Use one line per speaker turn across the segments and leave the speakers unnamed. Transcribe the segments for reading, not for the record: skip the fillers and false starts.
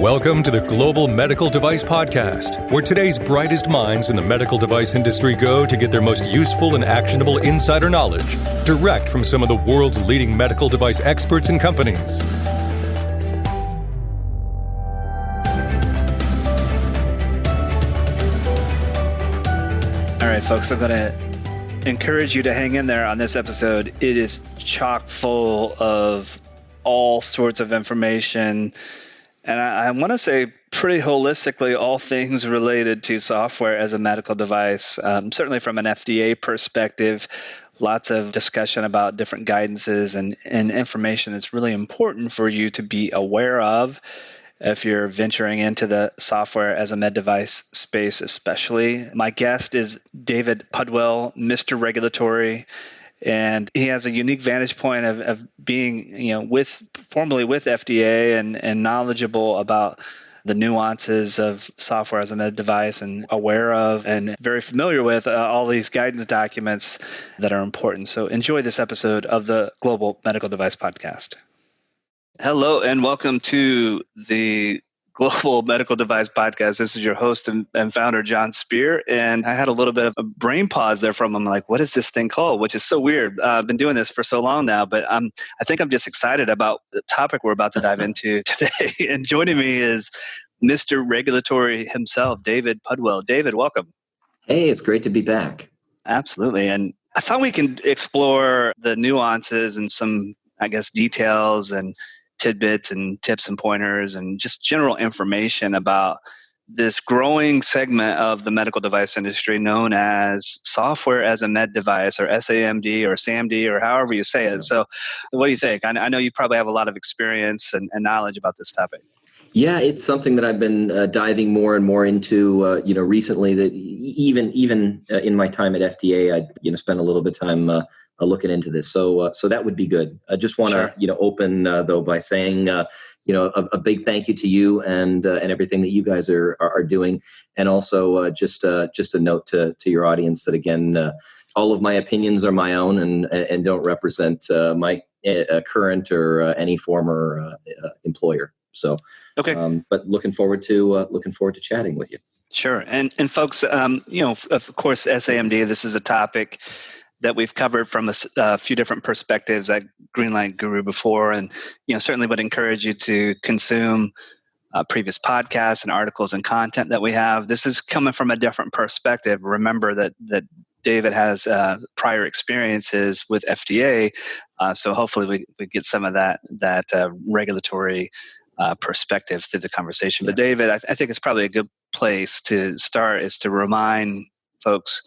Welcome to the Global Medical Device Podcast, where today's brightest minds in the medical device industry go to get their most useful and actionable insider knowledge direct from some of the world's leading medical device experts and companies.
All right, folks, I'm going to encourage you to hang in there on this episode. It is chock full of all sorts of information. And I want to say pretty holistically, all things related to software as a medical device, certainly from an FDA perspective, lots of discussion about different guidances and information that's really important for you to be aware of if you're venturing into the software as a med device space, especially. My guest is David Pudwill, Mr. Regulatory. And he has a unique vantage point of being, formerly with FDA and knowledgeable about the nuances of software as a med device and aware of and very familiar with all these guidance documents that are important. So enjoy this episode of the Global Medical Device Podcast. Hello and welcome to the Global Medical Device Podcast. This is your host and founder, Jon Speer. And I had a little bit of a brain pause there from him. Like, what is this thing called? Which is so weird. I've been doing this for so long now, but I think I'm just excited about the topic we're about to dive into today. And joining me is Mr. Regulatory himself, David Pudwill. David, welcome.
Hey, it's great to be back.
Absolutely. And I thought we can explore the nuances and some, details and tidbits and tips and pointers and just general information about this growing segment of the medical device industry known as software as a med device, or SaMD or SaMD, or however you say it. So what do you think? I know you probably have a lot of experience and knowledge about this topic.
Yeah, it's something that I've been diving more and more into, recently. That even in my time at FDA, I spent a little bit of time looking into this. So that would be good. I just want to open though by saying a big thank you to you and everything that you guys are doing, and also just a note to your audience that again, all of my opinions are my own and don't represent my current or any former employer. So, okay. But looking forward to chatting with you.
Sure. And folks, of course, SaMD, this is a topic that we've covered from a few different perspectives at Greenlight Guru before, and certainly would encourage you to consume previous podcasts and articles and content that we have. This is coming from a different perspective. Remember that David has prior experiences with FDA, so hopefully we get some of that regulatory perspective through the conversation. But David, I think it's probably a good place to start is to remind folks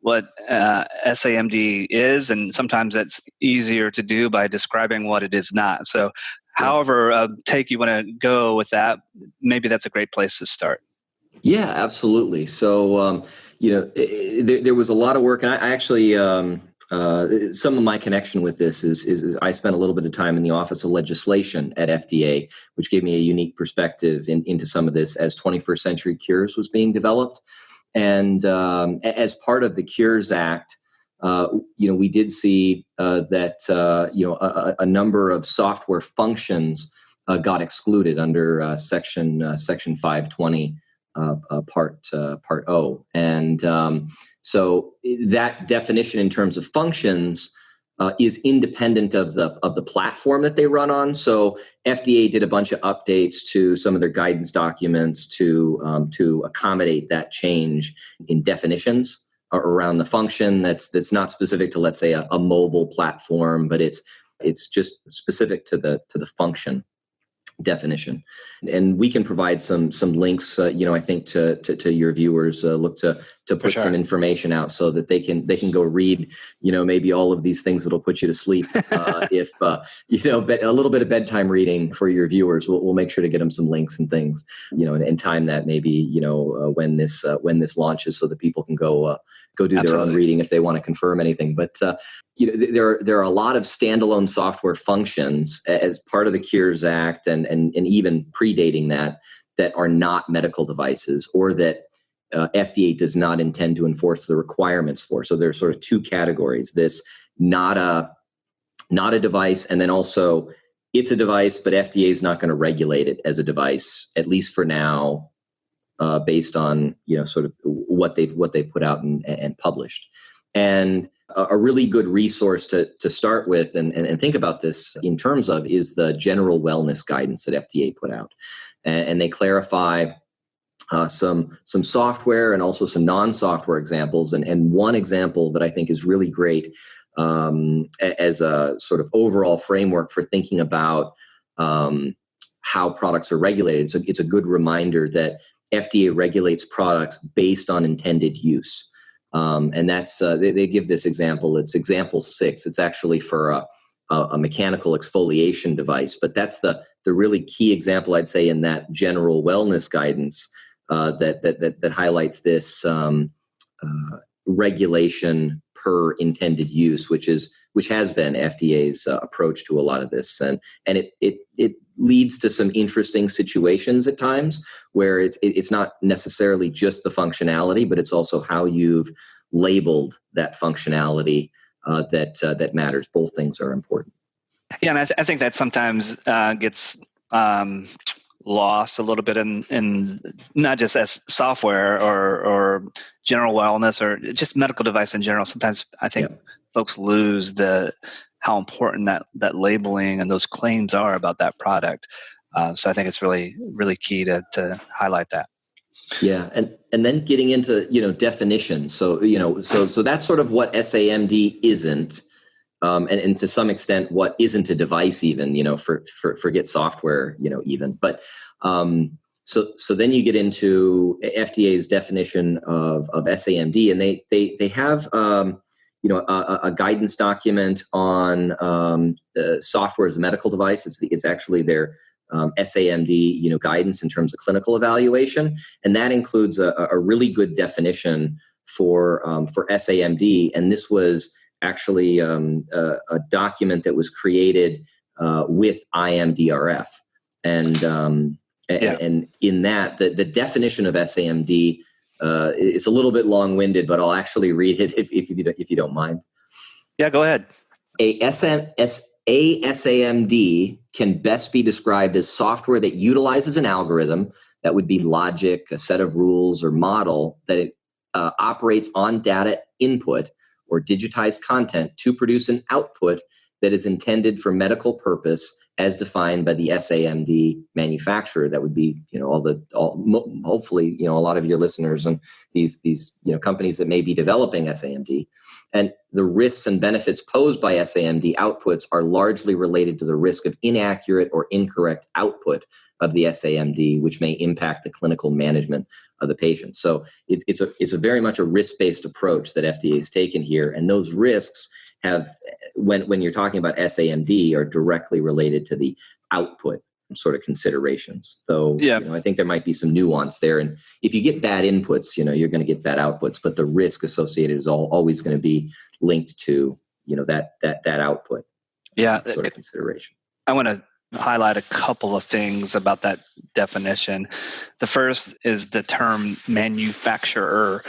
what SaMD is, and sometimes that's easier to do by describing what it is not. So however take you want to go with that, maybe that's a great place to start.
Yeah, absolutely. So, there was a lot of work, and I actually, some of my connection with this is I spent a little bit of time in the Office of Legislation at FDA, which gave me a unique perspective into some of this as 21st Century Cures was being developed. And as part of the Cures Act, we did see that a number of software functions got excluded under Section 520 Part O, and so that definition in terms of functions is independent of the platform that they run on. So FDA did a bunch of updates to some of their guidance documents to accommodate that change in definitions around the function that's not specific to, let's say, a mobile platform, but it's just specific to the function definition. And we can provide some links, I think to your viewers, look to put some information out so that they can go read, maybe all of these things that'll put you to sleep. If, a little bit of bedtime reading for your viewers, we'll make sure to get them some links and things, and time that maybe, when this launches so that people can go do their own reading if they want to confirm anything. But, there are a lot of standalone software functions as part of the Cures Act and even predating that are not medical devices, or that FDA does not intend to enforce the requirements for. So there's sort of two categories: this not a device, and then also it's a device, but FDA is not going to regulate it as a device, at least for now, based on sort of what they've put out and published. And a really good resource to start with and think about this in terms of is the general wellness guidance that FDA put out, and they clarify some software and also some non-software examples. And one example that I think is really great as a sort of overall framework for thinking about how products are regulated. So it's a good reminder that FDA regulates products based on intended use. And that's they give this example. It's example 6. It's actually for a mechanical exfoliation device, but that's the really key example, I'd say, in that general wellness guidance that highlights this regulation per intended use, which has been FDA's approach to a lot of this, and it leads to some interesting situations at times where it's not necessarily just the functionality, but it's also how you've labeled that functionality that matters. Both things are important.
Yeah, and I think that sometimes gets lost a little bit in not just as software or general wellness or just medical device in general. Sometimes I think folks lose how important that labeling and those claims are about that product. So I think it's really, really key to highlight that.
Yeah, and then getting into definitions. So so that's sort of what SaMD isn't, and to some extent what isn't a device even. Forget software. Even, but so then you get into FDA's definition of SaMD, and they have a guidance document on software as a medical device. It's actually their SaMD guidance in terms of clinical evaluation, and that includes a really good definition for SaMD. And this was actually a document that was created with IMDRF, and in that the definition of SaMD is a little bit long-winded, but I'll actually read it if you don't mind.
Yeah, go ahead.
A SaMD can best be described as software that utilizes an algorithm, that would be logic, a set of rules, or model that it operates on data input or digitized content to produce an output that is intended for medical purpose as defined by the SaMD manufacturer. That would be, hopefully, a lot of your listeners and these companies that may be developing SaMD. And the risks and benefits posed by SaMD outputs are largely related to the risk of inaccurate or incorrect output of the SaMD, which may impact the clinical management of the patient. So it's a very much a risk-based approach that FDA has taken here, and those risks have, when you're talking about SaMD, are directly related to the output sort of considerations. Though, I think there might be some nuance there. And if you get bad inputs, you're going to get bad outputs, but the risk associated is always going to be linked to, that output.
Yeah.
Sort of consideration.
I want to highlight a couple of things about that definition. The first is the term manufacturer.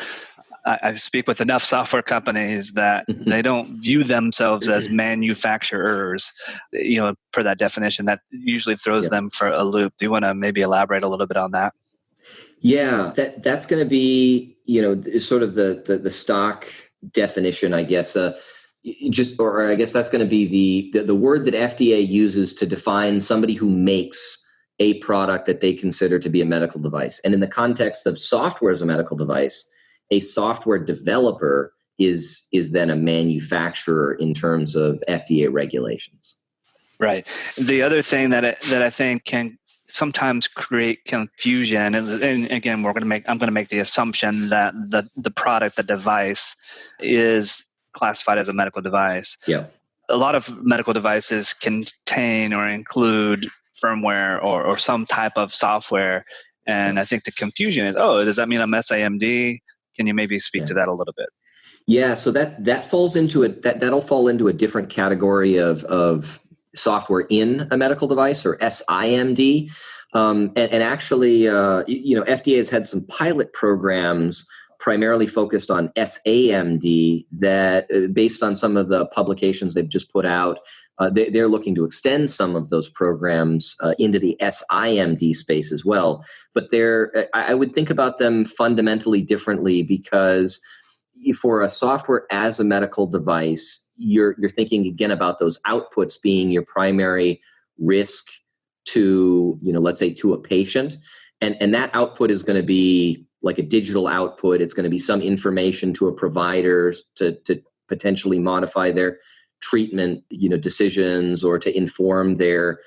I speak with enough software companies that they don't view themselves as manufacturers, per that definition. That usually throws them for a loop. Do you want to maybe elaborate a little bit on that?
Yeah, that's going to be, sort of the stock definition, I guess. I guess that's going to be the word that FDA uses to define somebody who makes a product that they consider to be a medical device. And in the context of software as a medical device, a software developer is then a manufacturer in terms of FDA regulations. Right.
The other thing that I think can sometimes create confusion, and again, I'm going to make the assumption that the product, the device, is classified as a medical device.
Yeah.
A lot of medical devices contain or include firmware or some type of software, and I think the confusion is, does that mean I'm SaMD? Can you maybe speak to that a little bit? Yeah, so that falls into that'll fall into a different category of software in a medical device, or SaMD. And actually, FDA has had some pilot programs
primarily focused on SaMD that based on some of the publications they've just put out, they're looking to extend some of those programs into the SIMD space as well. But I would think about them fundamentally differently, because for a software as a medical device, you're thinking again about those outputs being your primary risk to, let's say to a patient. And that output is going to be like a digital output. It's going to be some information to a provider to potentially modify their treatment, decisions, or to inform their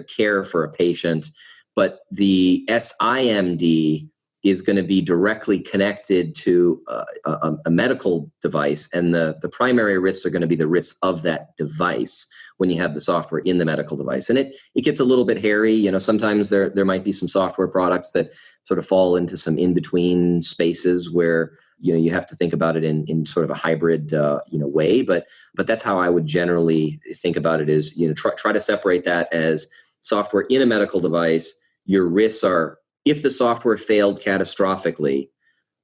care for a patient. But the SIMD is going to be directly connected to a medical device, and the primary risks are going to be the risks of that device when you have the software in the medical device. And it gets a little bit hairy. Sometimes there might be some software products that sort of fall into some in-between spaces where you have to think about it in sort of a hybrid way. But that's how I would generally think about it, is try to separate that as software in a medical device. Your risks are, if the software failed catastrophically,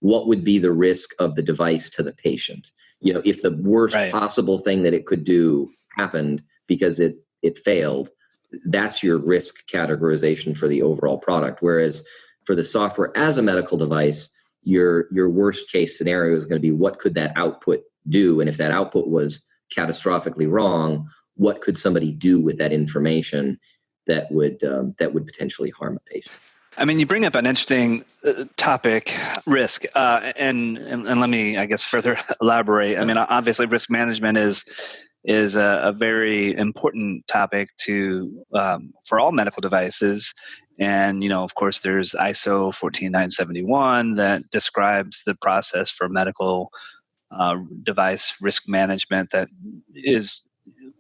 what would be the risk of the device to the patient? If the worst possible thing that it could do happened because it failed, that's your risk categorization for the overall product. Whereas for the software as a medical device, your worst case scenario is going to be, what could that output do? And if that output was catastrophically wrong, what could somebody do with that information that would potentially harm a patient?
I mean, you bring up an interesting topic, risk, and let me, I guess, further elaborate. I mean, obviously, risk management is a very important topic for all medical devices. And, of course, there's ISO 14971 that describes the process for medical device risk management that is,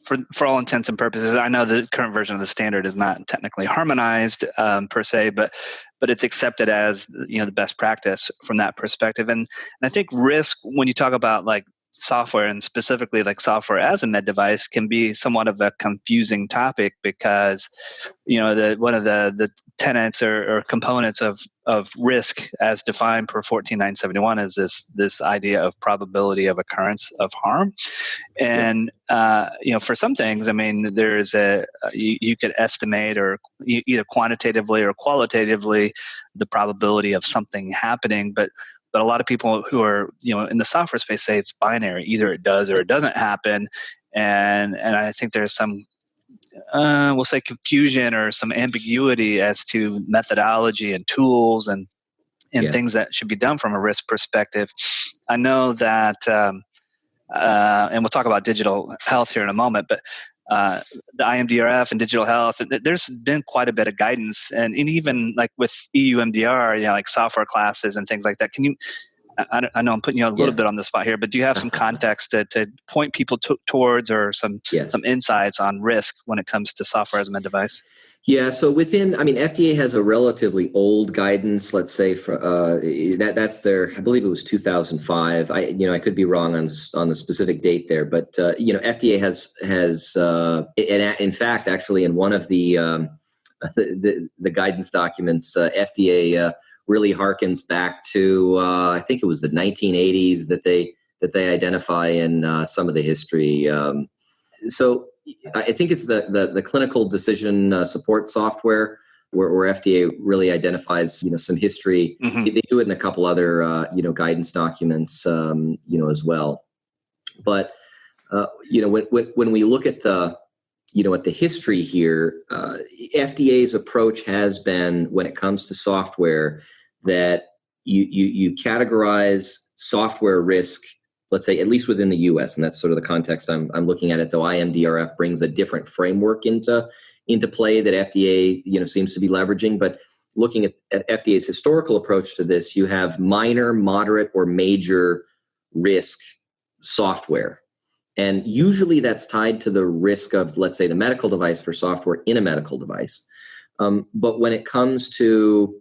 for all intents and purposes. I know the current version of the standard is not technically harmonized per se, but it's accepted as the best practice from that perspective. And I think risk, when you talk about like software, and specifically like software as a med device, can be somewhat of a confusing topic, because one of the tenets or components of risk as defined per 14971 is this idea of probability of occurrence of harm. And for some things, I mean, there's you could estimate, or either quantitatively or qualitatively, the probability of something happening, but a lot of people who are in the software space say it's binary. Either it does or it doesn't happen. And I think there's some we'll say confusion or some ambiguity as to methodology and tools and things that should be done from a risk perspective. I know that and we'll talk about digital health here in a moment, but the IMDRF and digital health, there's been quite a bit of guidance, and even like with EU MDR, like software classes and things like that. Can you, I know I'm putting you a little bit on the spot here, but do you have some context to point people towards, or some insights on risk when it comes to software as a med device?
Yeah, so FDA has a relatively old guidance. Let's say that's their, I believe it was 2005. I could be wrong on the specific date there, but FDA has in fact, actually, in one of the guidance documents, FDA really harkens back to I think it was the 1980s that they identify in some of the history. So I think it's the clinical decision support software where FDA really identifies some history. Mm-hmm. They do it in a couple other guidance documents as well. But when we look at the history here, FDA's approach has been, when it comes to software, that you categorize software risk, let's say, at least within the U.S., and that's sort of the context I'm looking at it, though IMDRF brings a different framework into play that FDA seems to be leveraging. But looking at FDA's historical approach to this, you have minor, moderate, or major risk software. And usually that's tied to the risk of, let's say, the medical device for software in a medical device. But when it comes to,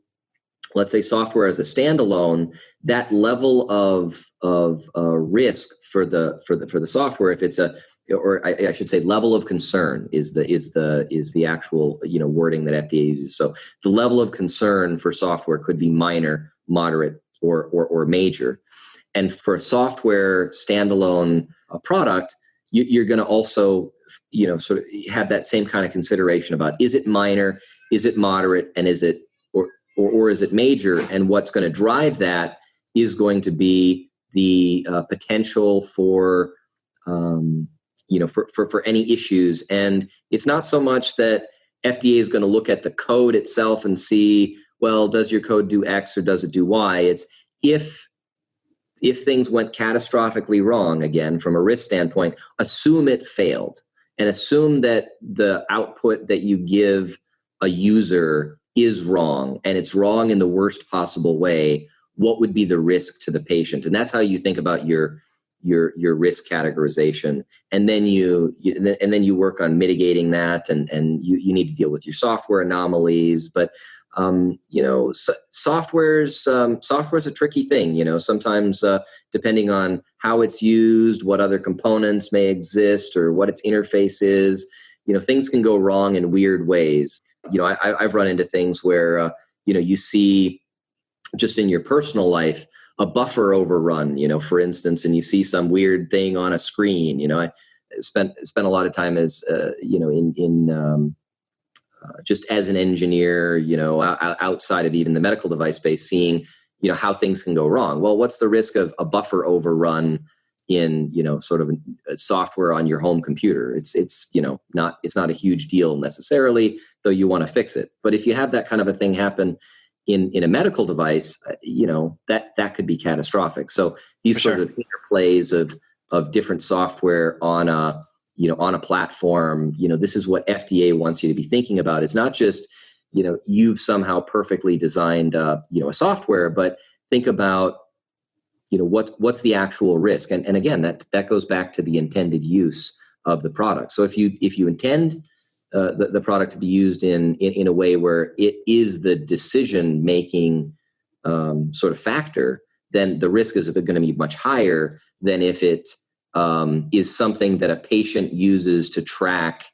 let's say, software as a standalone, that level of risk for the software, if it's I should say, level of concern is the actual wording that FDA uses. So the level of concern for software could be minor, moderate, or major. And for a software standalone product, you're going to also, sort of have that same kind of consideration about, is it minor, is it moderate, and is it or is it major? And what's going to drive that is going to be the potential for for any issues. And it's not so much that FDA is going to look at the code itself and see, well, does your code do X or does it do Y? It's if things went catastrophically wrong, again, from a risk standpoint, assume it failed and assume that the output that you give a user is wrong, and it's wrong in the worst possible way. What would be the risk to the patient? And that's how you think about your risk categorization. And then you work on mitigating that, and you need to deal with your software anomalies. But software's a tricky thing. Sometimes depending on how it's used, what other components may exist, or what its interface is, things can go wrong in weird ways. I've run into things where you see just in your personal life a buffer overrun, for instance, and you see some weird thing on a screen. I spent a lot of time as just as an engineer, outside of even the medical device space, seeing, how things can go wrong. Well, what's the risk of a buffer overrun in, sort of a software on your home computer? It's not a huge deal necessarily, though you want to fix it. But if you have that kind of a thing happen in a medical device, that could be catastrophic. So these sort of interplays of different software on a platform, this is what FDA wants you to be thinking about. It's not just, you've somehow perfectly designed, a software, but think about, what's the actual risk. And again, that goes back to the intended use of the product. So if you intend the product to be used in a way where it is the decision-making sort of factor, then the risk is going to be much higher than if it is something that a patient uses to track,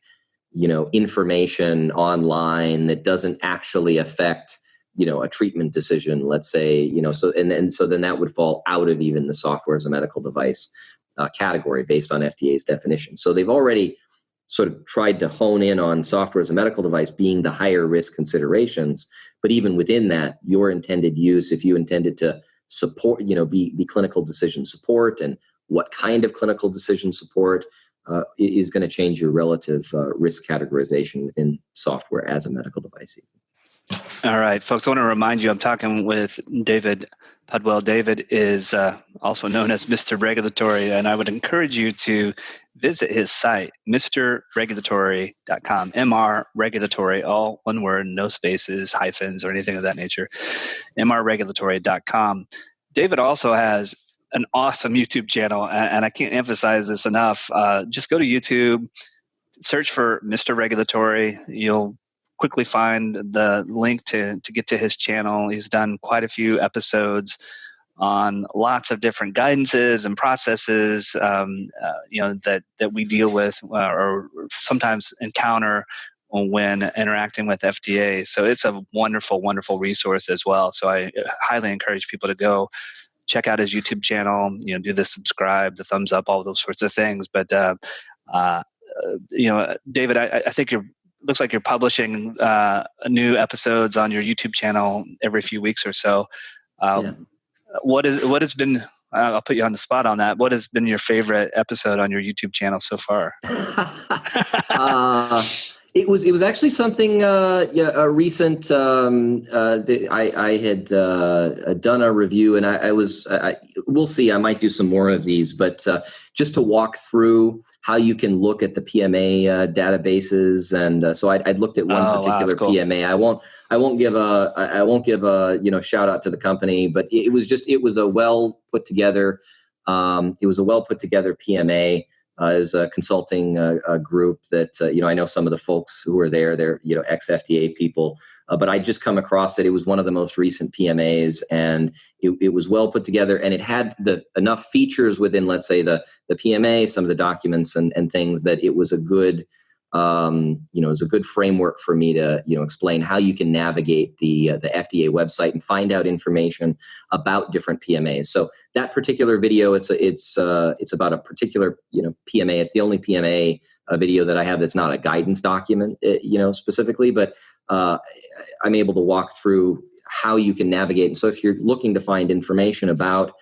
information online that doesn't actually affect, a treatment decision, let's say, so then that would fall out of even the software as a medical device category based on FDA's definition. So they've already sort of tried to hone in on software as a medical device being the higher risk considerations. But even within that, your intended use, if you intended to support, be clinical decision support, and what kind of clinical decision support is going to change your relative risk categorization within software as a medical device.
All right, folks, I want to remind you, I'm talking with David Pudwill. David is also known as Mr. Regulatory, and I would encourage you to visit his site, mrregulatory.com, MR Regulatory, all one word, no spaces, hyphens, or anything of that nature, mrregulatory.com. David also has an awesome YouTube channel, and I can't emphasize this enough. Just go to YouTube, search for Mr. Regulatory. You'll quickly find the link to get to his channel. He's done quite a few episodes on lots of different guidances and processes, that we deal with or sometimes encounter when interacting with FDA. So it's a wonderful, wonderful resource as well. So I highly encourage people to go check out his YouTube channel, do the subscribe, the thumbs up, all those sorts of things. But, David, I think looks like you're publishing new episodes on your YouTube channel every few weeks or so. What has been, I'll put you on the spot on that. What has been your favorite episode on your YouTube channel so far?
It was actually something a recent that I had done a review, and we'll see. I might do some more of these, but just to walk through how you can look at the PMA databases, and so I'd looked at one particular cool. PMA. I won't give a shout out to the company, but it was a well put together PMA. It was a consulting group that, I know some of the folks who were there, they're, ex-FDA people, but I just come across it. It was one of the most recent PMAs, and it was well put together, and it had enough features within, let's say, the PMA, some of the documents and things, that it was a good is a good framework for me to, explain how you can navigate the FDA website and find out information about different PMAs. So that particular video, it's about a particular, PMA. It's the only PMA video that I have that's not a guidance document, specifically, but I'm able to walk through how you can navigate. And so if you're looking to find information about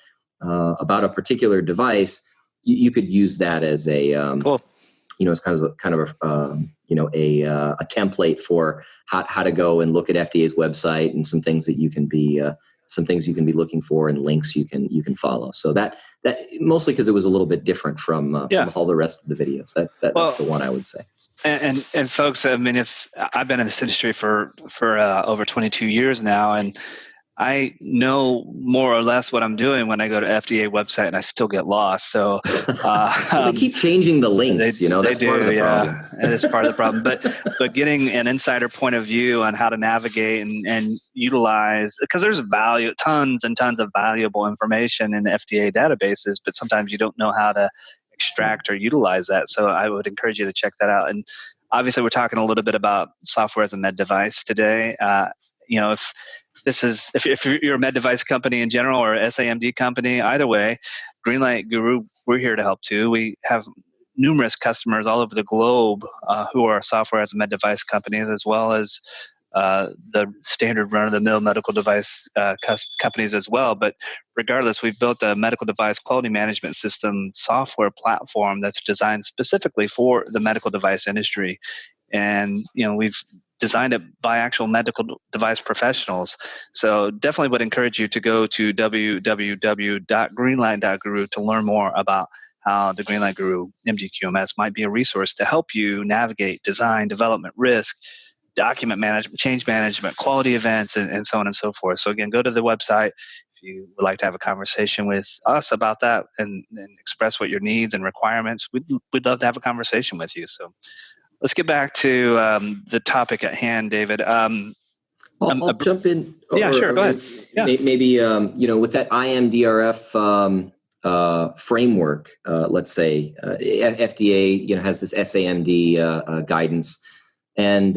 a particular device, you could use that as a
cool.
It's kind of a template for how to go and look at FDA's website and some things that you can be looking for and links you can follow. So that mostly because it was a little bit different from all the rest of the videos. That's the one I would say.
And folks, I mean, if I've been in this industry for over 22 years now, and I know more or less what I'm doing when I go to FDA website, and I still get lost. So
they keep changing the links. That's part of the problem.
And it's part of the problem. But getting an insider point of view on how to navigate and utilize, because there's tons and tons of valuable information in the FDA databases, but sometimes you don't know how to extract or utilize that. So I would encourage you to check that out. And obviously, we're talking a little bit about software as a med device today. If you're a med device company in general or SaMD company, either way, Greenlight Guru, we're here to help too. We have numerous customers all over the globe who are software as a med device companies, as well as the standard run-of-the-mill medical device companies as well. But regardless, we've built a medical device quality management system software platform that's designed specifically for the medical device industry. And, we've designed it by actual medical device professionals. So definitely would encourage you to go to www.greenlight.guru to learn more about how the Greenlight Guru MDQMS might be a resource to help you navigate design, development, risk, document management, change management, quality events, and so on and so forth. So again, go to the website if you would like to have a conversation with us about that and express what your needs and requirements. We'd love to have a conversation with you. So let's get back to the topic at hand, David.
I'll jump in.
Sure. Go ahead. Yeah.
Maybe, with that IMDRF framework, let's say FDA, has this SaMD guidance, and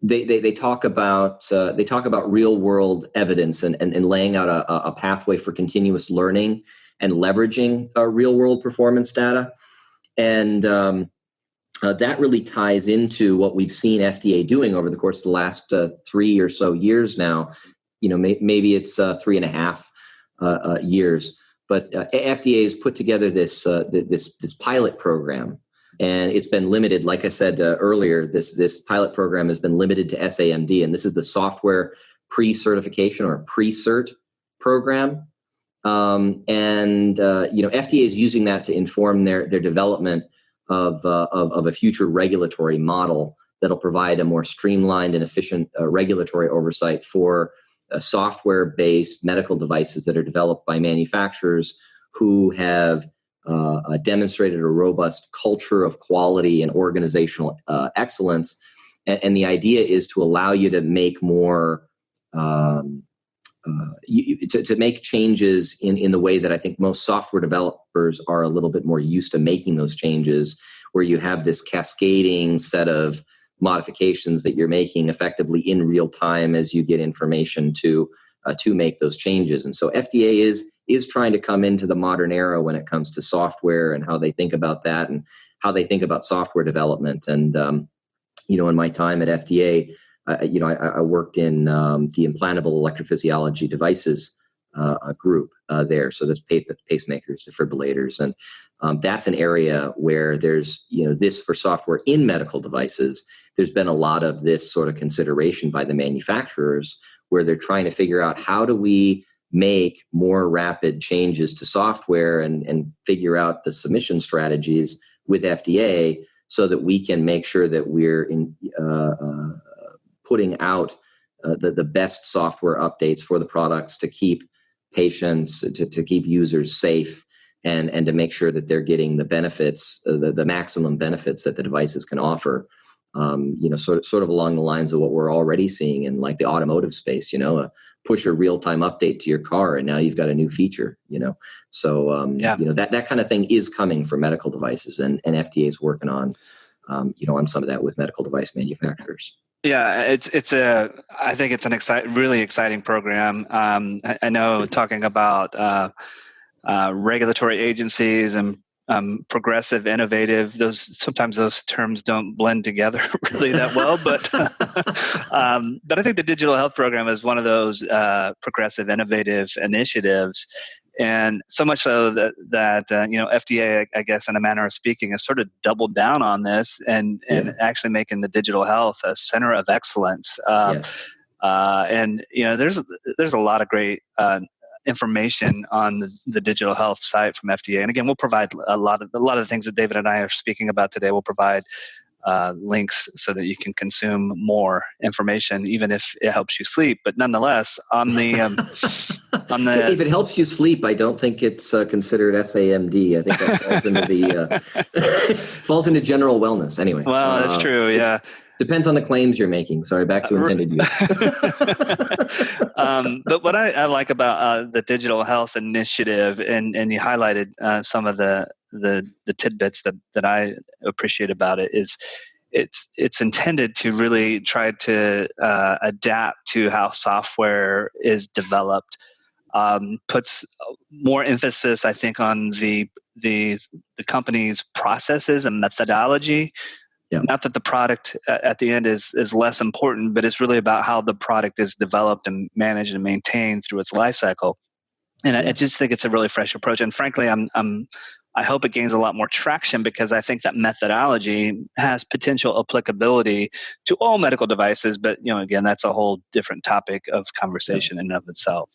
they talk about real world evidence and laying out a pathway for continuous learning and leveraging real world performance data, and that really ties into what we've seen FDA doing over the course of the last 3 or so years now. Maybe it's 3.5 years, but FDA has put together this pilot program, and it's been limited. Like I said earlier, this pilot program has been limited to SaMD, and this is the software pre-certification or pre-cert program. FDA is using that to inform their development of a future regulatory model that'll provide a more streamlined and efficient regulatory oversight for software-based medical devices that are developed by manufacturers who have demonstrated a robust culture of quality and organizational excellence. And the idea is to allow you to make more, to make changes in the way that I think most software developers are a little bit more used to making those changes, where you have this cascading set of modifications that you're making effectively in real time as you get information to make those changes. And so FDA is trying to come into the modern era when it comes to software and how they think about that and how they think about software development. And in my time at FDA, I worked in the implantable electrophysiology devices group there. So that's pacemakers, defibrillators, and that's an area where there's this for software in medical devices. There's been a lot of this sort of consideration by the manufacturers, where they're trying to figure out how do we make more rapid changes to software and figure out the submission strategies with FDA so that we can make sure that we're putting out the best software updates for the products to keep patients, to keep users safe, and to make sure that they're getting the benefits, the maximum benefits that the devices can offer. Sort of along the lines of what we're already seeing in like the automotive space, push a real-time update to your car and now you've got a new feature, So, that kind of thing is coming for medical devices, and FDA is working on on some of that with medical device manufacturers.
Yeah, I think it's an really exciting program. I know talking about regulatory agencies and progressive, innovative, sometimes those terms don't blend together really that well, but I think the digital health program is one of those progressive, innovative initiatives. And so much so that FDA, I guess, in a manner of speaking, has sort of doubled down on this and actually making the digital health a center of excellence.
Yes.
And there's a lot of great information on the digital health site from FDA. And again, we'll provide a lot of the things that David and I are speaking about today. We'll provide links so that you can consume more information, even if it helps you sleep. But nonetheless, on the
if it helps you sleep, I don't think it's considered SaMD. I think that falls into general wellness. Anyway,
well, that's true. Yeah.
Depends on the claims you're making. Sorry, back to intended use.
But what I like about the digital health initiative, and you highlighted some of the tidbits that I appreciate about it, is it's intended to really try to adapt to how software is developed. Puts more emphasis, I think, on the company's processes and methodology. Yeah. Not that the product at the end is less important, but it's really about how the product is developed and managed and maintained through its life cycle. And I just think it's a really fresh approach. And frankly, I hope it gains a lot more traction, because I think that methodology has potential applicability to all medical devices. But again, that's a whole different topic of conversation in and of itself.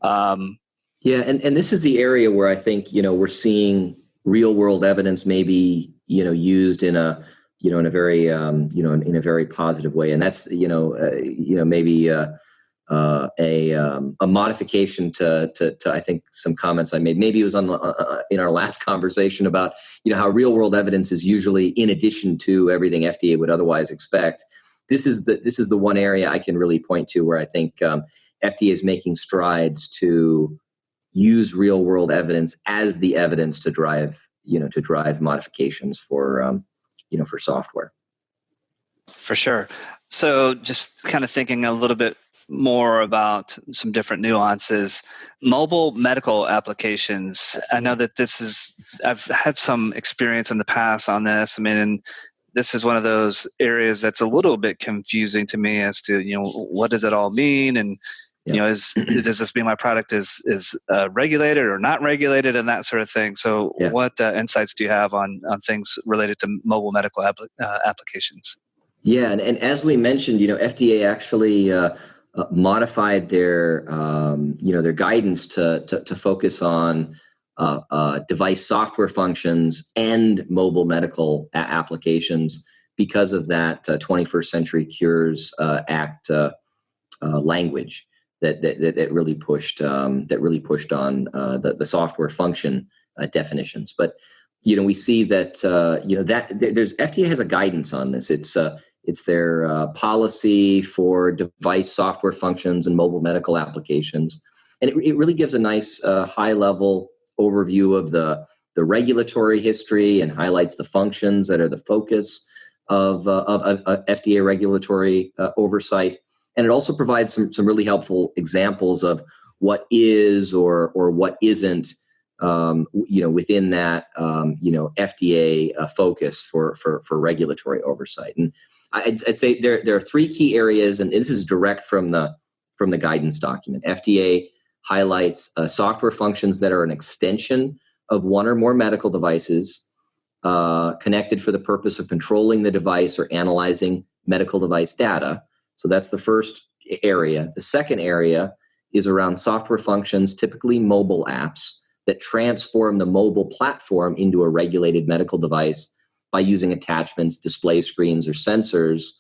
And this is the area where I think we're seeing real world evidence maybe used in a in a very in a very positive way, and that's maybe a modification to I think some comments I made. Maybe it was on in our last conversation about how real world evidence is usually in addition to everything FDA would otherwise expect. This is the one area I can really point to where I think FDA is making strides to use real world evidence as the evidence to drive modifications for software.
For sure. So just kind of thinking a little bit more about some different nuances. Mobile medical applications. I know that I've had some experience in the past on this. I mean, and this is one of those areas that's a little bit confusing to me as to, what does it all mean? And, does this mean my product is regulated or not regulated and that sort of thing? So what insights do you have on things related to mobile medical applications?
Yeah. And as we mentioned, FDA actually modified their guidance to focus on device software functions and mobile medical applications because of that 21st Century Cures Act language that really pushed on the software function definitions. But we see that there's FDA has a guidance on this. It's their policy for device software functions and mobile medical applications. And it really gives a nice high-level overview of the regulatory history and highlights the functions that are the focus of FDA regulatory oversight. And it also provides some really helpful examples of what is or what isn't within that FDA focus for regulatory oversight. And I'd say there are three key areas, and this is direct from the guidance document. FDA highlights software functions that are an extension of one or more medical devices connected for the purpose of controlling the device or analyzing medical device data. So that's the first area. The second area is around software functions, typically mobile apps, that transform the mobile platform into a regulated medical device by using attachments, display screens, or sensors,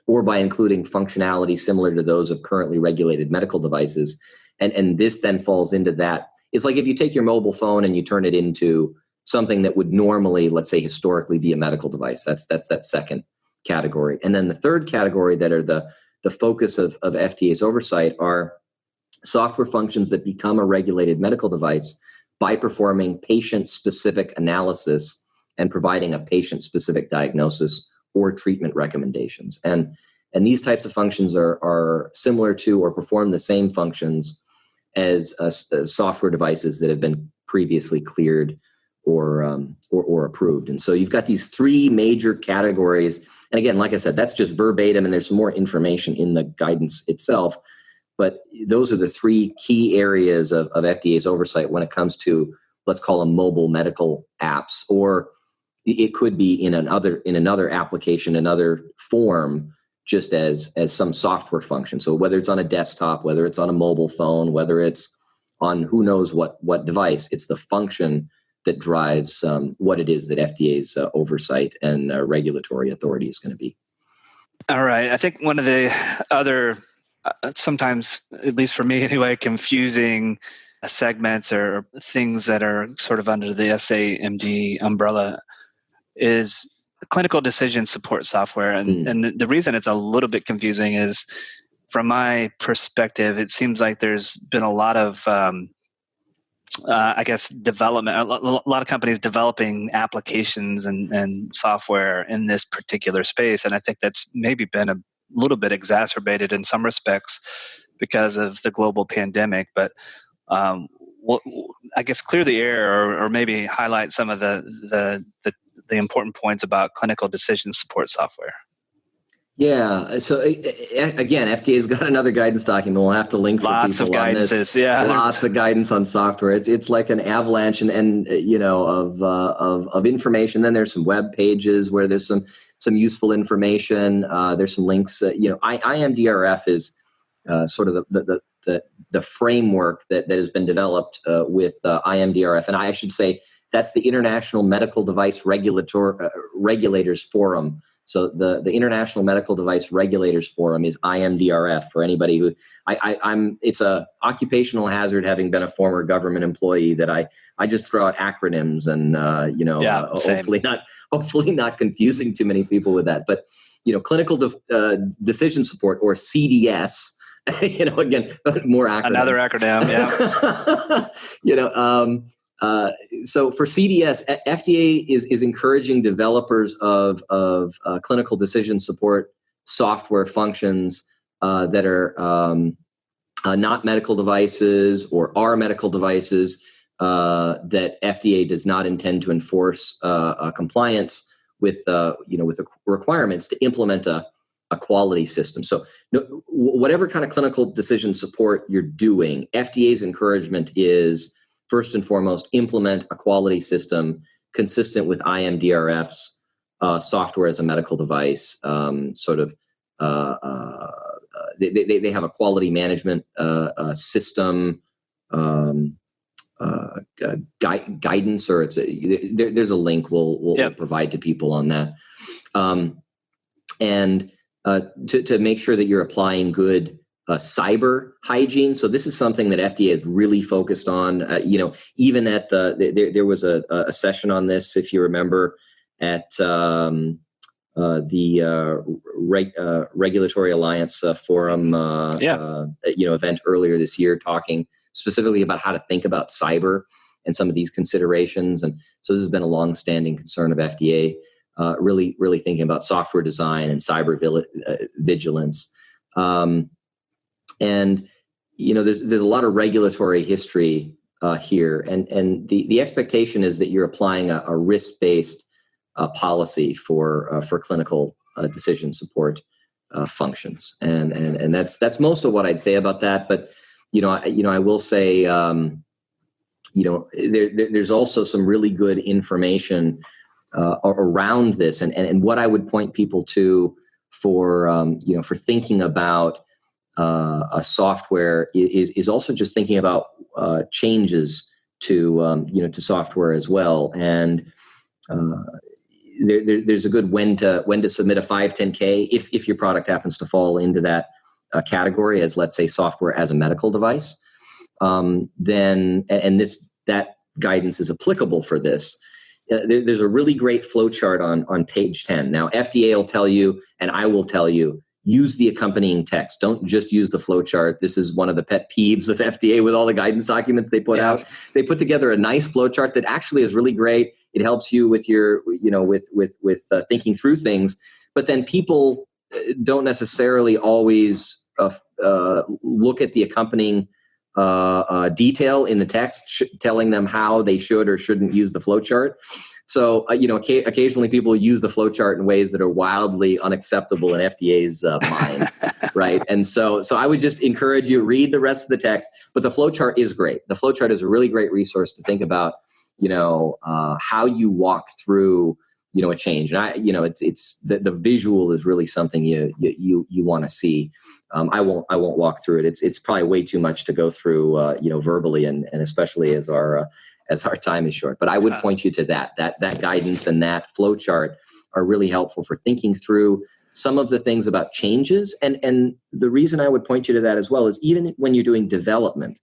or by including functionality similar to those of currently regulated medical devices. And this then falls into that. It's like if you take your mobile phone and you turn it into something that would normally, let's say, historically be a medical device. That's that second category. And then the third category that are the focus of FDA's oversight are software functions that become a regulated medical device by performing patient-specific analysis and providing a patient-specific diagnosis or treatment recommendations. And these types of functions are similar to or perform the same functions as software devices that have been previously cleared or approved. And so you've got these three major categories. And again, like I said, that's just verbatim, and there's some more information in the guidance itself. But those are the three key areas of FDA's oversight when it comes to, let's call them mobile medical apps, or it could be in another application, another form, just as some software function. So whether it's on a desktop, whether it's on a mobile phone, whether it's on who knows what device, it's the function that drives what it is that FDA's oversight and regulatory authority is going to be.
All right. I think one of the other, sometimes, at least for me anyway, confusing segments or things that are sort of under the SaMD umbrella is clinical decision support software. And the reason it's a little bit confusing is, from my perspective, it seems like there's been a lot of development, a lot of companies developing applications and software in this particular space. And I think that's maybe been a little bit exacerbated in some respects because of the global pandemic. But I guess clear the air or maybe highlight some of the important points about clinical decision support software.
Yeah. So again, FDA's got another guidance document. We'll have to link for
lots
people
of guidances.
on this.
Yeah,
lots of guidance on software. It's like an avalanche and of information. Then there's some web pages where there's some useful information. There's some links. IMDRF is sort of the framework that has been developed with IMDRF, and I should say that's the International Medical Device Regulators Forum. So the International Medical Device Regulators Forum is IMDRF for anybody who it's a occupational hazard, having been a former government employee, that I just throw out acronyms and hopefully not confusing too many people with that. But clinical decision support, or CDS, again, more acronyms.
Another acronym, yeah.
So for CDS, FDA is encouraging developers of clinical decision support software functions that are not medical devices or are medical devices that FDA does not intend to enforce compliance with the requirements to implement a quality system. So whatever kind of clinical decision support you're doing, FDA's encouragement is, first and foremost, implement a quality system consistent with IMDRF's software as a medical device. They have a quality management system guidance, or there's a link we'll provide to people on that, and to make sure that you're applying good cyber hygiene. So this is something that FDA is really focused on. Even at there was a session on this, if you remember, at the Regulatory Alliance Forum event earlier this year, talking specifically about how to think about cyber and some of these considerations. And so this has been a long-standing concern of FDA, really thinking about software design and cyber vigilance. And there's a lot of regulatory history here, and the expectation is that you're applying a risk-based policy for clinical decision support functions, and that's most of what I'd say about that. But I will say there's also some really good information around this, and what I would point people to for thinking about a software is also just thinking about changes to software as well. And there's a good when to submit a 510K if your product happens to fall into that category as, let's say, software as a medical device. Then that guidance is applicable for this. There's a really great flow chart on page 10. Now, FDA will tell you, and I will tell you, use the accompanying text. Don't just use the flow chart. This is one of the pet peeves of FDA with all the guidance documents they put out. They put together a nice flow chart that actually is really great. It helps you with your, with thinking through things. But then people don't necessarily always look at the accompanying detail in the text, telling them how they should or shouldn't use the flow chart. So, occasionally people use the flow chart in ways that are wildly unacceptable in FDA's mind, right? And so I would just encourage you, read the rest of the text, but the flow chart is great. The flow chart is a really great resource to think about, how you walk through, a change. And it's the visual is really something you want to see. I won't walk through it. It's probably way too much to go through, verbally, and especially as our time is short. But I would point you to that guidance, and that flow chart are really helpful for thinking through some of the things about changes. And the reason I would point you to that as well is even when you're doing development,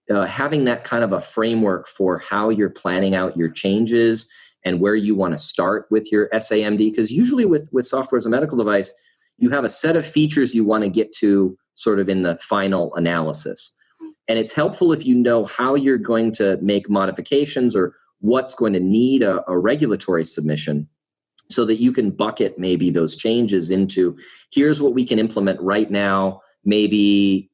having that kind of a framework for how you're planning out your changes and where you want to start with your SaMD. Because usually with software as a medical device, you have a set of features you want to get to sort of in the final analysis. And it's helpful if you know how you're going to make modifications or what's going to need a regulatory submission, so that you can bucket maybe those changes into, here's what we can implement right now, maybe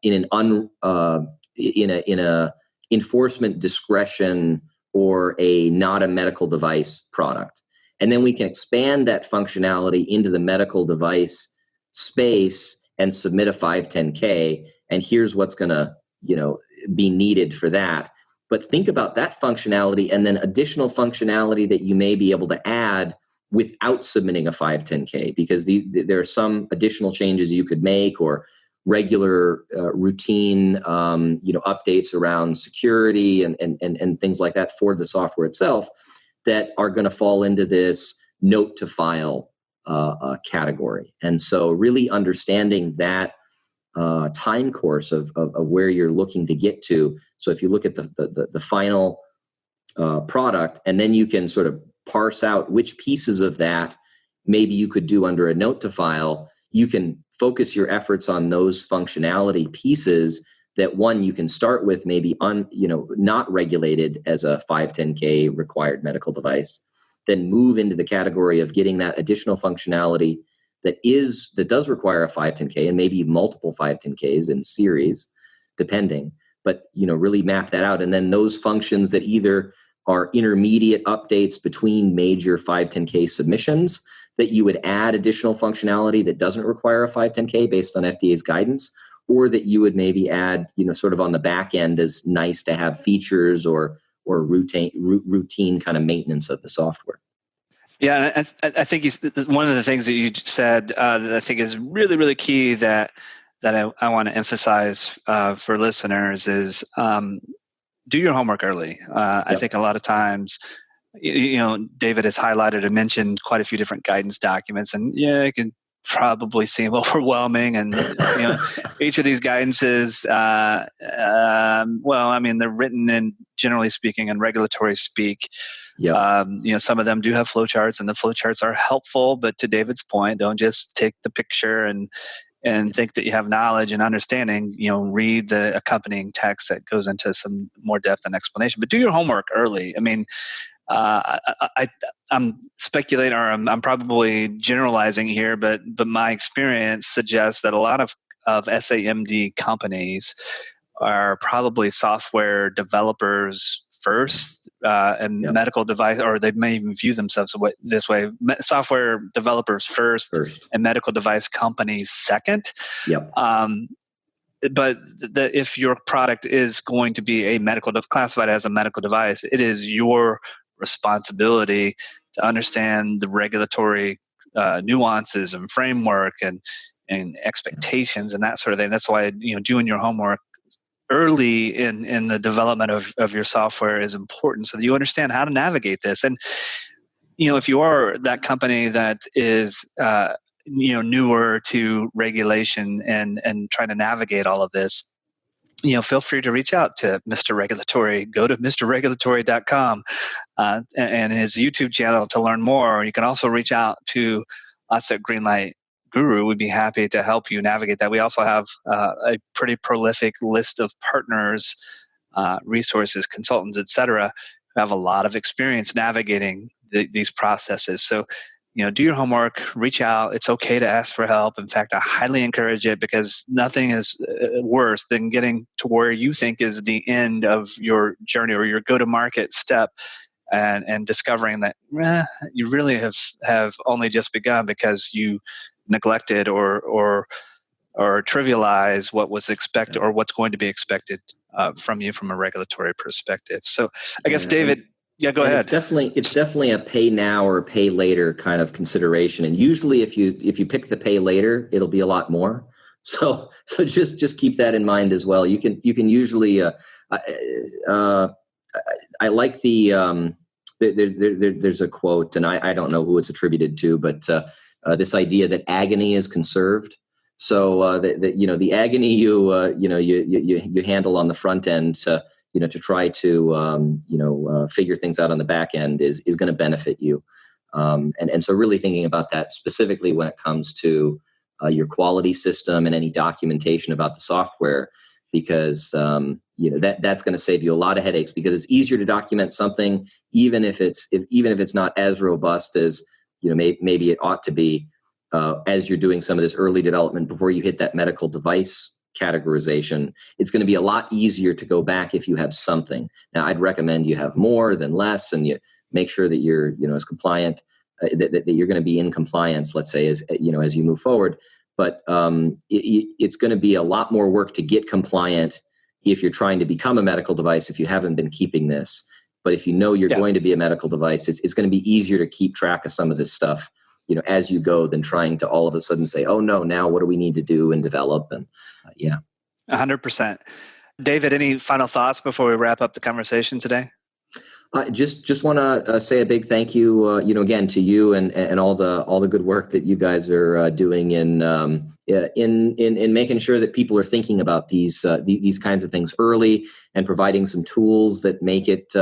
in a enforcement discretion or not a medical device product. And then we can expand that functionality into the medical device space and submit a 510K. And here's what's going to, be needed for that. But think about that functionality and then additional functionality that you may be able to add without submitting a 510K, because there are some additional changes you could make, or regular routine, updates around security and things like that for the software itself that are going to fall into this note to file category. And so really understanding that time course of where you're looking to get to. So if you look at the final product, and then you can sort of parse out which pieces of that maybe you could do under a note to file, you can focus your efforts on those functionality pieces that, one, you can start with maybe not regulated as a 510K required medical device, then move into the category of getting that additional functionality that does require a 510K, and maybe multiple 510Ks in series, depending, but really map that out. And then those functions that either are intermediate updates between major 510K submissions, that you would add additional functionality that doesn't require a 510K based on FDA's guidance, or that you would maybe add, sort of on the back end as nice to have features or routine kind of maintenance of the software.
Yeah, I think one of the things that you said that I think is really, really key that I want to emphasize for listeners is do your homework early. Yep. I think a lot of times, David has highlighted and mentioned quite a few different guidance documents, and it can probably seem overwhelming. And each of these guidances, they're written in, generally speaking, in regulatory speak. Yep. Some of them do have flowcharts, and the flowcharts are helpful. But to David's point, don't just take the picture and think that you have knowledge and understanding. Read the accompanying text that goes into some more depth and explanation. But do your homework early. I mean, I'm speculating, or I'm probably generalizing here, but my experience suggests that a lot of SaMD companies are probably software developers first, and yep. medical device, or they may even view themselves this way: software developers first. And medical device companies second. Yep. But if your product is going to be classified as a medical device, it is your responsibility to understand the regulatory nuances and framework and expectations and that sort of thing. That's why doing your homework early in the development of your software is important, so that you understand how to navigate this. And if you are that company that is newer to regulation and trying to navigate all of this, feel free to reach out to Mr. Regulatory. Go to mrregulatory.com and his YouTube channel to learn more. You can also reach out to us at Greenlight guru, we'd be happy to help you navigate that. We also have a pretty prolific list of partners, resources, consultants, et cetera, who have a lot of experience navigating these processes. So, do your homework, reach out. It's okay to ask for help. In fact, I highly encourage it, because nothing is worse than getting to where you think is the end of your journey or your go-to-market step, and discovering that you really have only just begun because you neglected or trivialize what was expected or what's going to be expected from you from a regulatory perspective. So I guess, David, go ahead.
It's definitely a pay now or pay later kind of consideration. And usually if you pick the pay later, it'll be a lot more. So just keep that in mind as well. You can usually, I like there's a quote, and I don't know who it's attributed to, but this idea that agony is conserved. So the agony you handle on the front end to try to figure things out on the back end is going to benefit you. And so really thinking about that specifically when it comes to your quality system and any documentation about the software, because that's going to save you a lot of headaches, because it's easier to document something even if it's not as robust as maybe it ought to be as you're doing some of this early development before you hit that medical device categorization. It's going to be a lot easier to go back if you have something. Now, I'd recommend you have more than less, and you make sure that you're as compliant that you're going to be in compliance, let's say, as you move forward. But it's going to be a lot more work to get compliant if you're trying to become a medical device, if you haven't been keeping this. But if you're going to be a medical device, it's going to be easier to keep track of some of this stuff, as you go, than trying to all of a sudden say, oh no, now what do we need to do and develop? And
100%. David, any final thoughts before we wrap up the conversation today?
Just want to say a big thank you, again, to you and all the good work that you guys are doing in making sure that people are thinking about these kinds of things early, and providing some tools that make it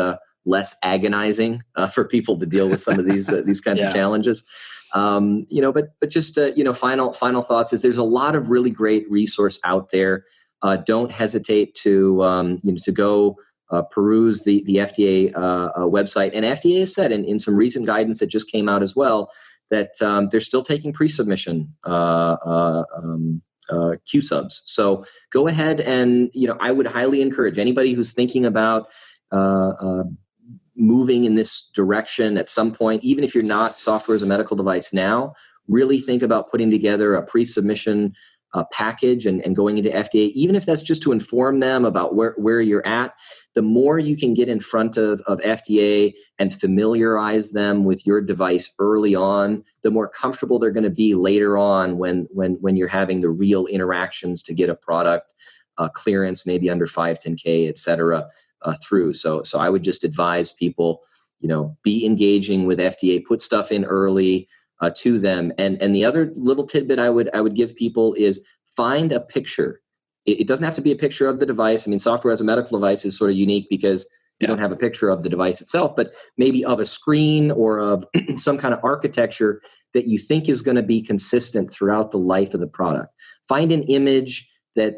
less agonizing for people to deal with some of these kinds of challenges. But just final thoughts is there's a lot of really great resource out there. Don't hesitate to go. Peruse the FDA website. And FDA has said in some recent guidance that just came out as well that they're still taking pre-submission Q subs. So go ahead and, I would highly encourage anybody who's thinking about moving in this direction at some point, even if you're not software as a medical device now, really think about putting together a pre-submission package and going into FDA, even if that's just to inform them about where you're at. The more you can get in front of FDA and familiarize them with your device early on, the more comfortable they're going to be later on when you're having the real interactions to get a product clearance, maybe under 510K, et cetera, through. So I would just advise people, be engaging with FDA, put stuff in early to them. And the other little tidbit I would give people is find a picture. It doesn't have to be a picture of the device. I mean, software as a medical device is sort of unique because you don't have a picture of the device itself, but maybe of a screen or of some kind of architecture that you think is going to be consistent throughout the life of the product. Find an image that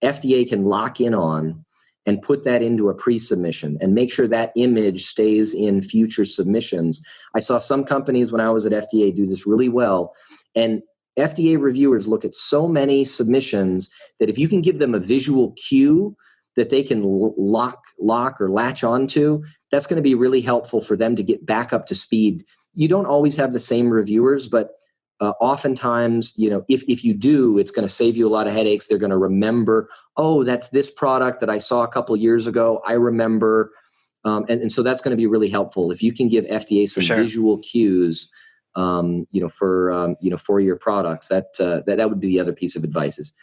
FDA can lock in on and put that into a pre-submission and make sure that image stays in future submissions. I saw some companies when I was at FDA do this really well, and FDA reviewers look at so many submissions that if you can give them a visual cue that they can lock or latch onto, that's going to be really helpful for them to get back up to speed. You don't always have the same reviewers, but oftentimes, if you do, it's going to save you a lot of headaches. They're going to remember, oh, that's this product that I saw a couple of years ago. I remember. And so that's going to be really helpful. If you can give FDA some visual cues, for your products, that would be the other piece of advice is,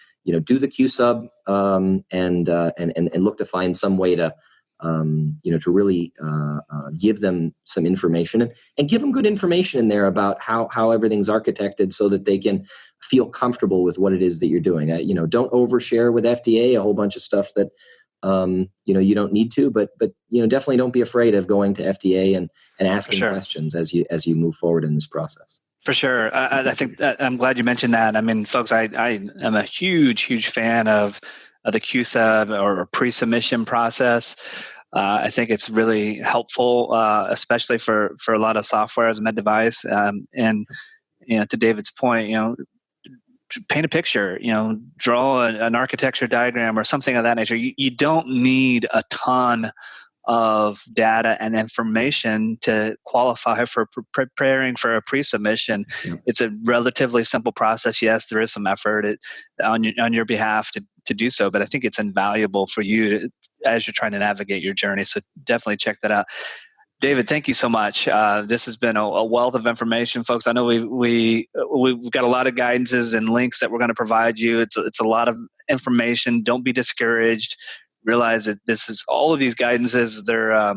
do the Q sub, and look to find some way to, to really give them some information and give them good information in there about how everything's architected so that they can feel comfortable with what it is that you're doing. Don't overshare with FDA a whole bunch of stuff that, you don't need to, but definitely don't be afraid of going to FDA and asking questions as you move forward in this process.
For sure. I think that, I'm glad you mentioned that. I mean, folks, I am a huge fan of the QSub or pre-submission process. I think it's really helpful, especially for a lot of software as a med device. And to David's point, paint a picture, draw an architecture diagram or something of that nature. You don't need a ton of data and information to qualify for preparing for a pre-submission.
Yep.
It's a relatively simple process. Yes, there is some effort on your behalf to do so, but I think it's invaluable for you as you're trying to navigate your journey. So definitely check that out. David, thank you so much. This has been a wealth of information, folks. I know we've got a lot of guidances and links that we're going to provide you. It's a lot of information. Don't be discouraged. Realize that this is all of these guidances. They're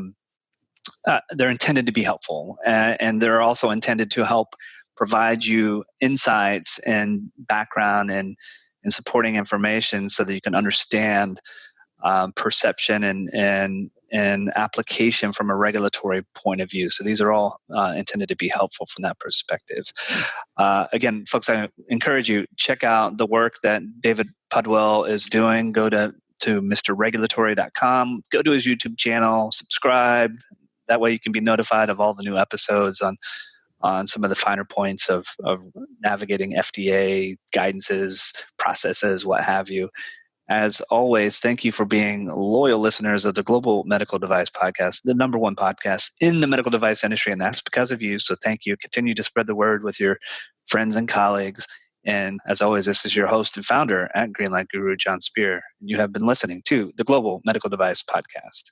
intended to be helpful, and they're also intended to help provide you insights and background and supporting information so that you can understand perception and application from a regulatory point of view. So these are all intended to be helpful from that perspective. Again, folks, I encourage you, check out the work that David Pudwill is doing. Go to mrregulatory.com, go to his YouTube channel, subscribe. That way you can be notified of all the new episodes on some of the finer points of navigating FDA guidances, processes, what have you. As always, thank you for being loyal listeners of the Global Medical Device Podcast, the number one podcast in the medical device industry, and that's because of you. So thank you. Continue to spread the word with your friends and colleagues. And as always, this is your host and founder at Greenlight Guru, Jon Speer. You have been listening to the Global Medical Device Podcast.